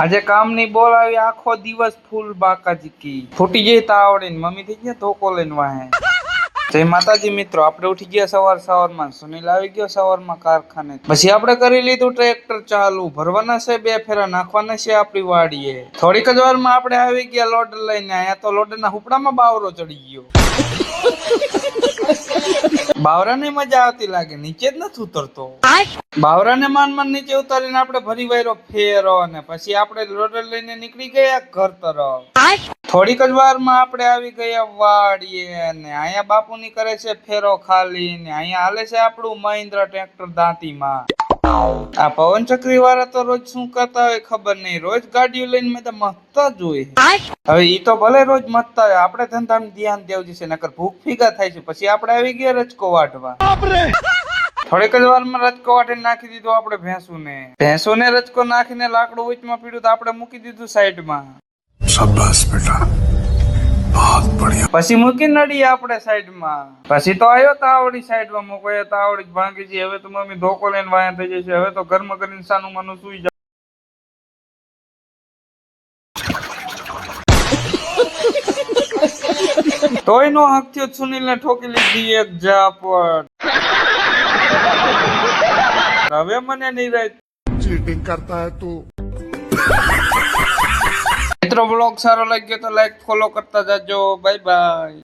આજે કામની બોલ આવી, આખો દિવસ ફૂલ બાકાજી કી ફૂટી જઈ તાવડે ને મમ્મી થઈ ગયા ધોકો લઈને વાહે. જય માતાજી મિત્રો, આપણે ઉઠી ગયા સવારમાં. સુનિલ આવી ગયો સવારમાં કારખાને. પછી આપણે કરી લીધું ટ્રેક્ટર ચાલુ, ભરવાના છે 2 ફેરા, નાખવાના છે આપણી વાડીએ. થોડીક જ વારમાં આપણે આવી ગયા લોડર લઈને. અહીંયા તો લોડરના હુપડામાં બાવરો ચડી ગયો. બાવરાને મજા આવતી લાગે, નીચે જ નથી ઉતરતો. બાવરાને માન નીચે ઉતારીને આપણે ભરી વાયરો ફેરો, અને પછી આપણે લોડર લઈને નીકળી ગયા ઘર તરફ. થોડીક જ વારમાં આપણે આવી ગયા વાડીએ, ને અહીંયા બાપુની કરે છે ફેરો ખાલી, ને અહીંયા હાલે છે આપણું મહિન્દ્રા ટ્રેક્ટર દાંતીમાં. આ પવન ચક્રી વાળા તો રોજ શું કરતા હોય ખબર નહીં, રોજ ગાડીઓ લઈને મેં તો મસ્તા જ હોય. હવે ઈ તો ભલે રોજ મસ્તા હોય, આપણે ધંધામાં ધ્યાન દેવું છે, નકર ભૂખ ફીગા થાય છે. પછી આપણે આવી ગયા રચકો વાટવા. થોડીક જ વારમાં રચકો વાટીને નાખી દીધો આપણે ભેંસુને રચકો નાખીને લાકડું વચમાં પીડ્યું તો આપણે મૂકી દીધું સાઈડમાં. શાબાશ બેટા, બહુત બઢિયા. પછી મૂકી નડી આપણે સાઈડમાં. પછી તો આવ્યો તાવડી સાઈડમાં મૂકો, તાવડી ભાંગી ગઈ. હવે તો મમ્મી ધોકો લઈને વાયા થઈ જશે. હવે તો ઘરમાં કરીને સાનું માનું સુઈ જાય. તોય નો હક થયો, સુનિલ ને ઠોકી લીધી એક ઝાપટ. હવે મને નહીં રહે. ચીટિંગ કરતા હે તું. મિત્રો બ્લોગ સારો લાગ્યો તો લાઈક ફોલો કરતા જાજો. Bye bye.